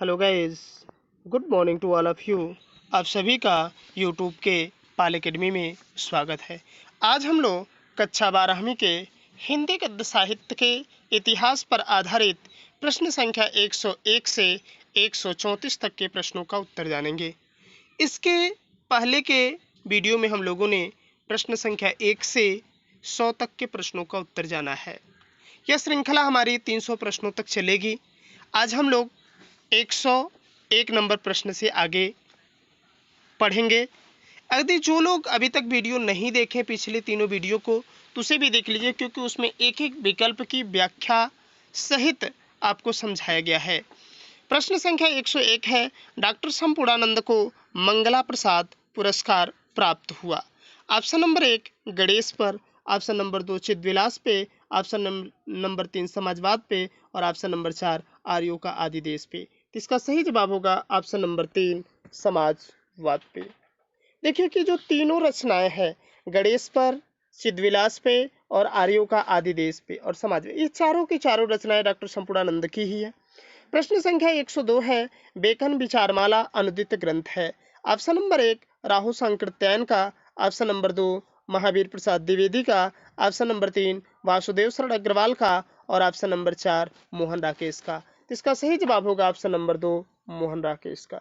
Hello guys, good morning to all of you. आप सभी का यूट्यूब के पाल एकेडमी में स्वागत है। आज हम लोग कक्षा 12वीं के हिंदी गद्य साहित्य के इतिहास पर आधारित प्रश्न संख्या 101 से 134 तक के प्रश्नों का उत्तर जानेंगे। इसके पहले के वीडियो में हम लोगों ने प्रश्न संख्या 1 से 100 तक के प्रश्नों का उत्तर जाना है। यह श्रृंखला हमारी 300 प्रश्नों तक चलेगी। आज हम लोग 101 नंबर प्रश्न से आगे पढ़ेंगे। यदि जो लोग अभी तक वीडियो नहीं देखे पिछले तीनों वीडियो को, तो उसे भी देख लीजिए, क्योंकि उसमें एक एक विकल्प की व्याख्या सहित आपको समझाया गया है। प्रश्न संख्या 101 है, डॉक्टर संपूर्णानंद को मंगला प्रसाद पुरस्कार प्राप्त हुआ। ऑप्शन नंबर 1 गणेश पर, ऑप्शन नंबर 2 चिदविलास पे, ऑप्शन नंबर 3 समाजवाद पे और ऑप्शन नंबर 4 आर्यों का आदि देश पे। इसका सही जवाब होगा ऑप्शन नंबर 3 समाजवाद पे। देखिए कि जो तीनों रचनाएं हैं, गणेश पर, चिदविलास पे और आर्यों का आदि देश पे और समाज पे, ये चारों की चारों रचनाएं डॉक्टर संपूर्णानंद की ही है। प्रश्न संख्या 102 है, बेकन विचारमाला अनुदित ग्रंथ है। ऑप्शन नंबर 1 राहु सांकृत्यायन का, ऑप्शन नंबर 2 महावीर प्रसाद द्विवेदी का, ऑप्शन नंबर 3 वासुदेव शरण अग्रवाल का और ऑप्शन नंबर 4 मोहन राकेश का। इसका सही जवाब होगा ऑप्शन नंबर 2 मोहन राकेश का।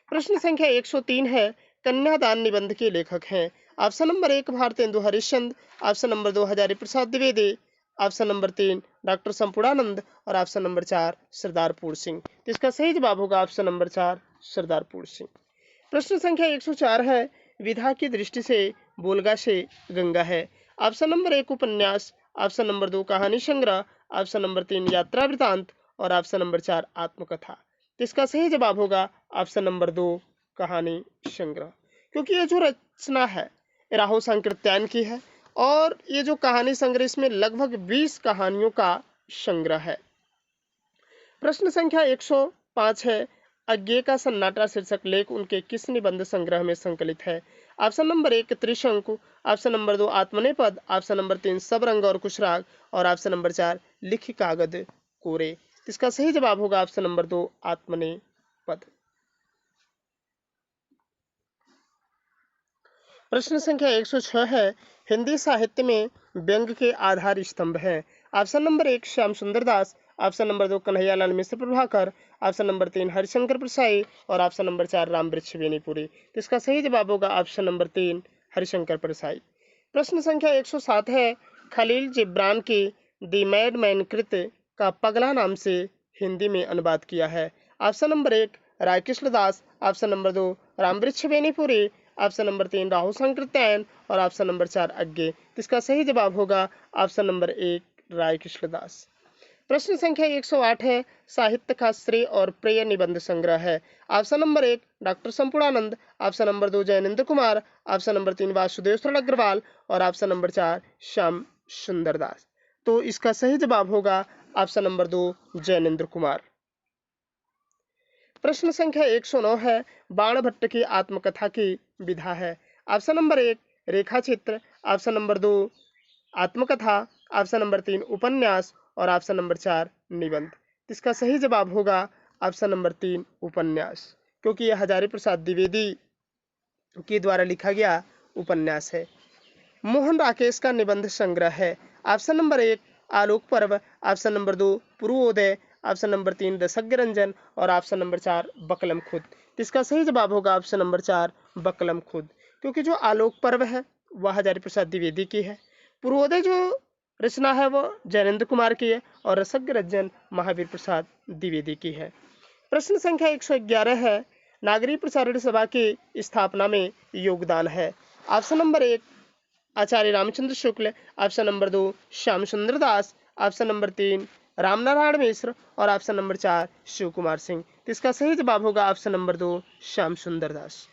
प्रश्न संख्या 103 है, कन्यादान निबंध के लेखक हैं। Option number 1 Bharatendu Harishchandra, option number 2 Hazari Prasad Dwivedi, option number 3 doctor Sampurnanand और ऑप्शन नंबर 4 सरदारपुर सिंह। इसका सही जवाब होगा ऑप्शन नंबर 4 सरदारपुर सिंह। प्रश्न संख्या 104 है, विधा की दृष्टि से बोलगा से गंगा है। ऑप्शन नंबर 1 उपन्यास, ऑप्शन नंबर 2 कहानी संग्रह, ऑप्शन नंबर 3 यात्रा वृतांत और ऑप्शन नंबर 4 आत्मकथा। इसका सही जवाब होगा ऑप्शन नंबर 2 कहानी संग्रह, क्योंकि ये जो रचना है राहु सांकृत्यायन की है और ये जो कहानी संग्रह, इसमें लगभग 20 कहानियों का संग्रह है। प्रश्न संख्या 105 है, अज्ञे का सन्नाटा शीर्षक लेख उनके किस निबंध संग्रह में संकलित है। ऑप्शन नंबर 1 त्रिशंकु, ऑप्शन नंबर 2 आत्मनेपद, ऑप्शन नंबर 3 सब रंग और कुछ राग और ऑप्शन नंबर 4 लिख कागज कोरे। इसका सही जवाब होगा ऑप्शन नंबर 2 आत्मनेपद। प्रश्न संख्या 106 है, हिंदी साहित्य में व्यंग के आधार स्तंभ हैं। ऑप्शन नंबर 1 श्याम सुंदर दास, option number 2 Kanhaiyalal Mishra Prabhakar, option number 3 Harishankar Parsai और ऑप्शन नंबर 4 राम वृक्ष बेनीपुरी। इसका सही जवाब होगा ऑप्शन नंबर 3 हरिशंकर प्रसाई। प्रश्न संख्या 107 है, खलील जिब्रान की द मैडमैन कृत का पगला नाम से हिंदी में अनुवाद किया है। Option number 1 Raikrishna Das, option number 2 Ramvriksh Benipuri, option number 3 Rahul Sankrityayan और ऑप्शन नंबर 4 अज्ञे। इसका सही जवाब होगा ऑप्शन नंबर 1 रायकृष्ण दास। प्रश्न संख्या 108 है, साहित्य का श्रेय और प्रिय निबंध संग्रह है। Option number 1 doctor Sampurnanand, option number 2 Jainendra Kumar, option number 3 Vasudev Sharan Agarwal और ऑप्शन नंबर 4 श्याम सुंदर दास। तो इसका सही जवाब होगा ऑप्शन नंबर 2 जैनेन्द्र कुमार। प्रश्न संख्या 109 है, बाणभट्ट की आत्मकथा की विधा है। ऑप्शन नंबर 1 रेखा चित्र, ऑप्शन नंबर 2 आत्मकथा, ऑप्शन नंबर 3 उपन्यास और ऑप्शन नंबर 4 निबंध। इसका सही जवाब होगा ऑप्शन नंबर 3 उपन्यास, क्योंकि यह हजारी प्रसाद द्विवेदी के द्वारा लिखा गया उपन्यास है। मोहन राकेश का निबंध संग्रह है। Option number 1 Alok Parv, option number 2 Purvoday, option number 3 Rasagya Ranjan और ऑप्शन नंबर 4 बकलम खुद। इसका सही जवाब होगा ऑप्शन नंबर 4 बकलम खुद, क्योंकि जो आलोक पर्व है वह हजारी प्रसाद द्विवेदी की है, पूर्वोदय जो रचना है वो जैनेन्द्र कुमार की है और रसज्ञ रंजन महावीर प्रसाद द्विवेदी की है। प्रश्न संख्या 111 है, नागरिक प्रसारण सभा की स्थापना में योगदान है। ऑप्शन नंबर 1 आचार्य रामचंद्र शुक्ल, ऑप्शन नंबर 2 श्याम सुंदर दास, ऑप्शन नंबर 3 रामनारायण मिश्र और ऑप्शन नंबर 4 शिव कुमार सिंह। इसका सही जवाब होगा ऑप्शन नंबर 2 श्याम सुंदर दास।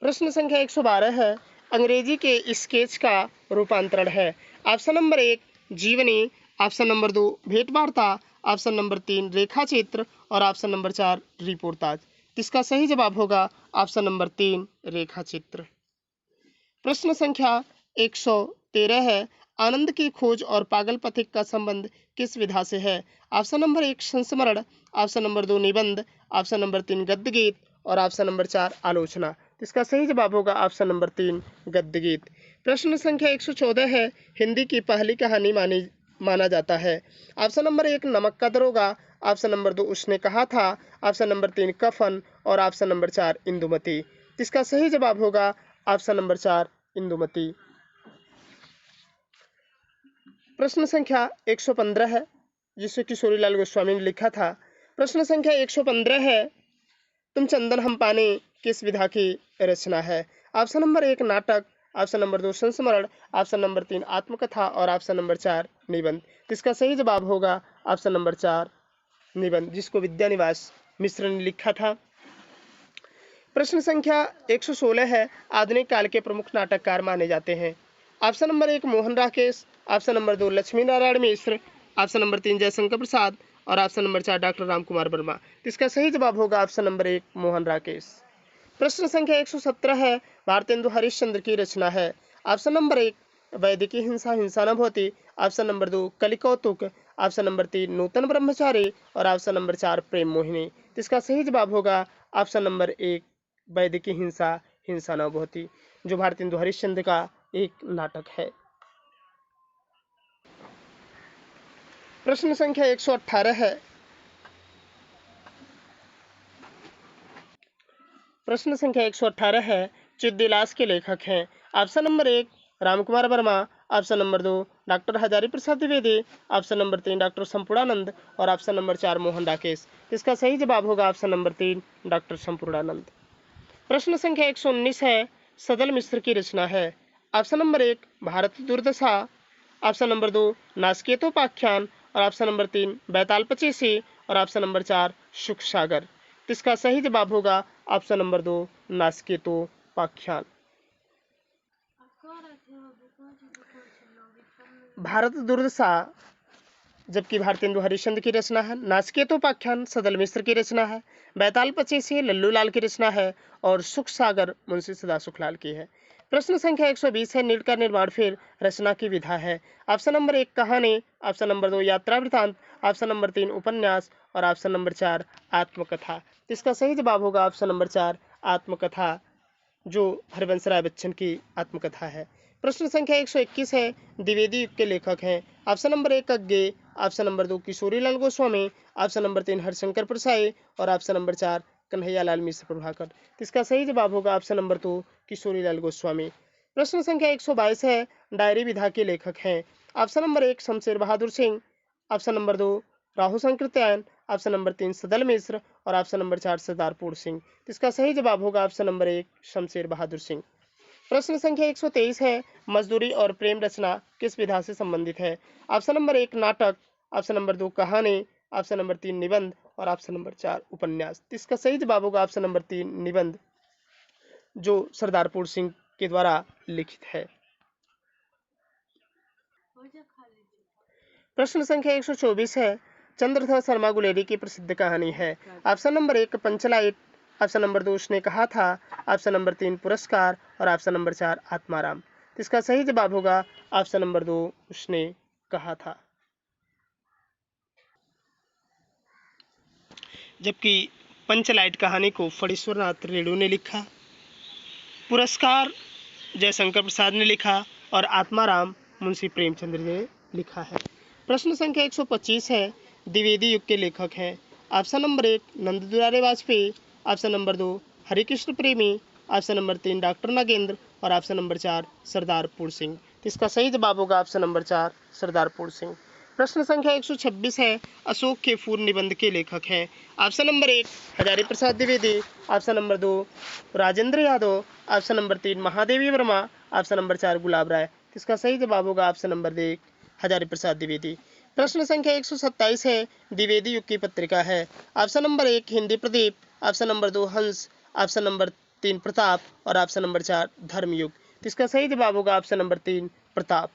प्रश्न संख्या 112 है, अंग्रेजी के स्केच का रूपांतरण है। ऑप्शन नंबर 1 जीवनी, ऑप्शन नंबर 2 भेंट वार्ता, ऑप्शन नंबर 3 रेखा चित्र और ऑप्शन नंबर 4 रिपोर्टाज। इसका सही जवाब होगा ऑप्शन नंबर 3 रेखा चित्र। प्रश्न संख्या 113 है, आनंद की खोज और पागल पथिक का संबंध किस विधा से है? ऑप्शन नंबर 1 संस्मरण, ऑप्शन नंबर 2 निबंध, ऑप्शन नंबर 3 गद्य गीत और ऑप्शन नंबर 4 आलोचना। तो इसका सही जवाब होगा ऑप्शन नंबर 3 गद्य गीत। प्रश्न संख्या 114 है, हिंदी की पहली कहानी माना जाता है। ऑप्शन नंबर 1 नमक का दरोगा, ऑप्शन नंबर 2 उसने कहा था, ऑप्शन नंबर 3 कफन और ऑप्शन नंबर 4 इंदुमती। तो इसका सही जवाब होगा ऑप्शन नंबर 4 इंदुमती। प्रश्न संख्या 115 है, जिसे किशोरीलाल गोस्वामी ने लिखा था। प्रश्न संख्या 115 है, तुम चंदन हम पाने किस विधा की रचना है? ऑप्शन नंबर 1 नाटक, ऑप्शन नंबर 2 संस्मरण, ऑप्शन नंबर 3 आत्मकथा और ऑप्शन नंबर 4 निबंध। तो इसका सही जवाब होगा ऑप्शन नंबर 4 निबंध, जिसको विद्यानिवास मिश्र ने लिखा था। प्रश्न संख्या 116 है, आधुनिक काल के प्रमुख नाटककार माने जाते हैं। Option number 1 Mohan Rakesh, option number 2 Lakshmi Narayan Mishra, option number 3 Jaishankar Prasad और option number 4 doctor Ram Kumar Verma. तो इसका सही जवाब होगा ऑप्शन नंबर 1 मोहन राकेश। प्रश्न संख्या 117 है, भारतेंदु हरिश्चंद्र की रचना है। ऑप्शन नंबर 1 वैदिकी हिंसा हिंसा न भवति, ऑप्शन नंबर 2 कलिकौतुक, ऑप्शन नंबर 3 नूतन ब्रह्मचारी और ऑप्शन नंबर 4 प्रेम मोहिनी। तो इसका सही जवाब होगा ऑप्शन नंबर 1 वैदिकी हिंसा हिंसा न भवति, जो भारतेंदु हरिश्चंद्र का एक नाटक है। प्रश्न संख्या 118 है, प्रश्न संख्या 118 है, चिद्दिलास के लेखक हैं। Option number 1 Ramkumar Verma, option number 2 doctor Hazari Prasad Dwivedi, option number 3 doctor Sampurnanand और ऑप्शन नंबर 4 मोहन राकेश। इसका सही जवाब होगा ऑप्शन नंबर 3 डॉक्टर संपूर्णानंद। प्रश्न संख्या 119 है, सदल मिश्र की रचना है। ऑप्शन नंबर 1 भारत दुर्दशा, ऑप्शन नंबर 2 नास्केतोपाख्यान और ऑप्शन नंबर 3 बैताल पचीसी और ऑप्शन नंबर 4 सुख सागर। इसका सही जवाब होगा ऑप्शन नंबर 2 नास्केतोपाख्यान। भारत दुर्दशा जबकि भारतेंदु हरिश्चंद्र की रचना है, नास्केतोपाख्यान सदल मिश्र की रचना है, बैताल पचीसी लल्लू लाल की रचना है और सुख सागर मुंशी सदा सुखलाल की है। प्रश्न संख्या 120 है, नीड का निर्माण फिर रचना की विधा है। ऑप्शन नंबर 1 कहानी, ऑप्शन नंबर 2 यात्रा वृतांत, ऑप्शन नंबर 3 उपन्यास और ऑप्शन नंबर 4 आत्मकथा। इसका सही जवाब होगा ऑप्शन नंबर 4 आत्मकथा, जो हरिवंश राय बच्चन की आत्मकथा है। प्रश्न संख्या 121 है, द्विवेदी युग के लेखक हैं। ऑप्शन नंबर 1 कग्गे, option number 2 Kishorilal Goswami, option number 3 Harishankar Parsai और ऑप्शन नंबर 4 कन्हैयालाल मिश्र प्रभाकर। इसका सही जवाब होगा ऑप्शन नंबर 2 किशोरीलाल गोस्वामी। प्रश्न संख्या 122 है, डायरी विधा के लेखक हैं। Option number 1 Shamsher Bahadur Singh, option number 2 Rahul Sankrityayan, option number 3 Sadal Mishra और ऑप्शन नंबर 4 सरदारपुर सिंह। इसका सही जवाब होगा ऑप्शन नंबर 1 शमशेर बहादुर सिंह। प्रश्न संख्या 123 है, मजदूरी और प्रेम रचना किस विधा से संबंधित है? ऑप्शन नंबर 1 नाटक, ऑप्शन नंबर 2 कहानी, ऑप्शन नंबर 3 निबंध और ऑप्शन नंबर 4 उपन्यास। इसका सही जवाब होगा ऑप्शन नंबर 3 निबंध, जो सरदारपुर सिंह के द्वारा लिखित है। प्रश्न संख्या 124 है, चंद्रधर शर्मा गुलेरी की प्रसिद्ध कहानी है। Option number 1 Panchlight, option number 2 उसने कहा था, ऑप्शन नंबर 3 पुरस्कार और ऑप्शन नंबर 4 आत्माराम। इसका सही जवाब होगा ऑप्शन नंबर 2 उसने कहा था। जबकि पंचलाइट कहानी को फणीश्वर नाथ रेणु ने लिखा, पुरस्कार जयशंकर प्रसाद ने लिखा और आत्माराम मुंशी प्रेमचंद्र ने लिखा है। प्रश्न संख्या 125 है, द्विवेदी युग के लेखक हैं। ऑप्शन नंबर 1 नंद दुलारे वाजपेयी, ऑप्शन नंबर 2 हरिकृष्ण प्रेमी, ऑप्शन नंबर 3 डॉक्टर नागेंद्र और ऑप्शन नंबर 4 सरदारपुर सिंह। इसका सही जवाब होगा ऑप्शन नंबर 4 सरदारपुर सिंह। प्रश्न संख्या 126 है, अशोक के पूर्ण निबंध के लेखक हैं। Option number 1 Hazari Prasad Dwivedi, option number 2 Rajendra Yadav, option number 3 Mahadevi Verma, option number 4 Gulab Rai. इसका सही जवाब होगा ऑप्शन नंबर 1 हजारी प्रसाद द्विवेदी। प्रश्न संख्या 127 है, द्विवेदी युग की पत्रिका है। Option number 1 Hindi Pradeep, option number 2 Hans, option number 3 Pratap और ऑप्शन नंबर 4 धर्मयुग। इसका सही जवाब होगा ऑप्शन नंबर 3 प्रताप,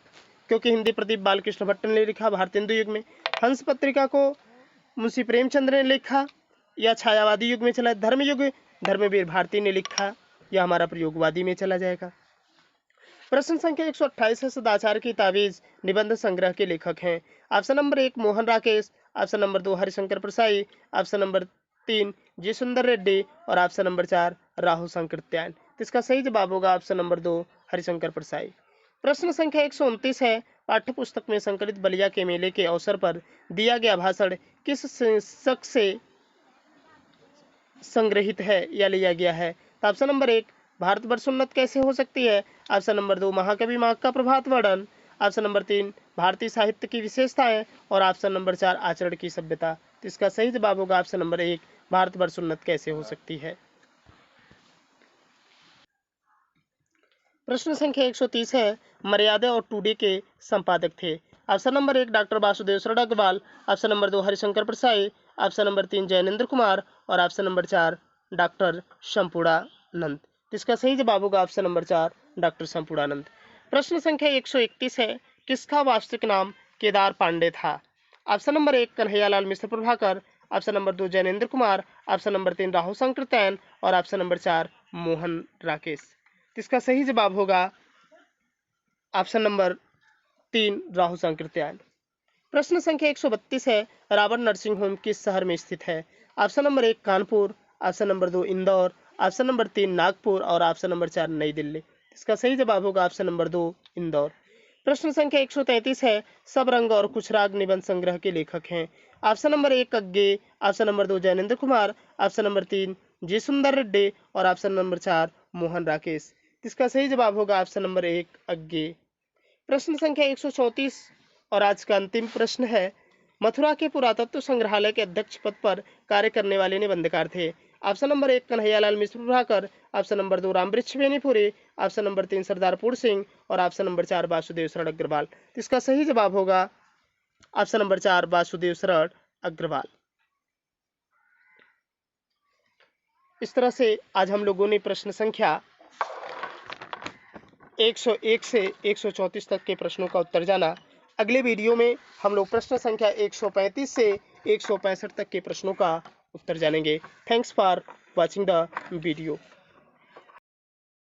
क्योंकि हिंदी प्रदीप बालकृष्ण भट्ट ने लिखा भारतेंदु युग में, हंस पत्रिका को मुंशी प्रेमचंद्र ने लिखा, यह छायावादी युग में चला, धर्मयुग धर्मवीर भारती ने लिखा, यह हमारा प्रयोगवादी में चला जाएगा। प्रश्न संख्या 128 है, सदाचार की ताबीज निबंध संग्रह के लेखक हैं। Option number 1 Mohan Rakesh, option number 2 Harishankar Prasai, option number 3 G Sundar Reddy और ऑप्शन नंबर 4 राहु संकृत्यायन। इसका सही जवाब होगा ऑप्शन नंबर 2 हरिशंकर प्रसाई। प्रश्न संख्या 129 है, पाठ्य पुस्तक में संकलित बलिया के मेले के अवसर पर दिया गया भाषण किस शीर्षक से संग्रहित है या लिया गया है। तो ऑप्शन नंबर 1 भारतवर्ष उन्नत कैसे हो सकती है, ऑप्शन नंबर 2 महाकवि माघ का प्रभात वर्णन, ऑप्शन नंबर 3 भारतीय साहित्य की विशेषताएं और ऑप्शन नंबर 4 आचरण की सभ्यता। तो इसका सही जवाब होगा ऑप्शन नंबर 1 भारतवर्ष उन्नत कैसे हो सकती है। प्रश्न संख्या 130 है, मर्यादा और टुडे के संपादक थे। Option number 1 doctor Vasudev Sharan Agrawal, option number 2 Harishankar Prasai, option number 3 Jainendra Kumar और ऑप्शन नंबर 4 डॉक्टर संपूर्णानंद। इसका सही जवाब होगा ऑप्शन नंबर 4 डॉक्टर संपूर्णानंद। प्रश्न संख्या 131 है, किसका वास्तविक नाम केदार पांडे था। Option number 1 Kanhaiyalal Mishra Prabhakar, option number 2 Jainendra Kumar, option number 3 Rahul Sankrityayan और ऑप्शन नंबर 4 मोहन राकेश। इसका सही जवाब होगा ऑप्शन नंबर 3 राहु संकृत्यायन। प्रश्न संख्या 132 है, रावण नर्सिंग होम किस शहर में स्थित है। Option number 1 Kanpur, option number 2 Indore, option number 3 Nagpur और ऑप्शन नंबर 4 नई दिल्ली। इसका सही जवाब होगा ऑप्शन नंबर 2 इंदौर। प्रश्न संख्या 133 है, सब रंग और कुछ राग निबंध संग्रह के लेखक हैं। ऑप्शन नंबर 1 कग्गे, option number 2 Jainendra Kumar, option number 3 G Sundar Reddy और ऑप्शन नंबर 4 मोहन राकेश। इसका सही जवाब होगा ऑप्शन नंबर 1 अग्गे। प्रश्न संख्या 134 और आज का अंतिम प्रश्न है, मथुरा के पुरातत्व संग्रहालय के अध्यक्ष पद पर कार्य करने वाले निबंधकार थे। Option number 1 Kanhaiyalal Mishra Prabhakar, option number 2 Ramvriksh Benipuri, option number 3 Sardar Puran Singh और ऑप्शन नंबर 4 वासुदेव शरण अग्रवाल। इसका सही जवाब होगा ऑप्शन नंबर 4 वासुदेव शरण अग्रवाल। इस तरह से आज हम लोगों ने प्रश्न संख्या 101 से 134 तक के प्रश्नों का उत्तर जाना। अगले वीडियो में हम लोग प्रश्न संख्या 135 से 165 तक के प्रश्नों का उत्तर जानेंगे। Thanks for watching the video.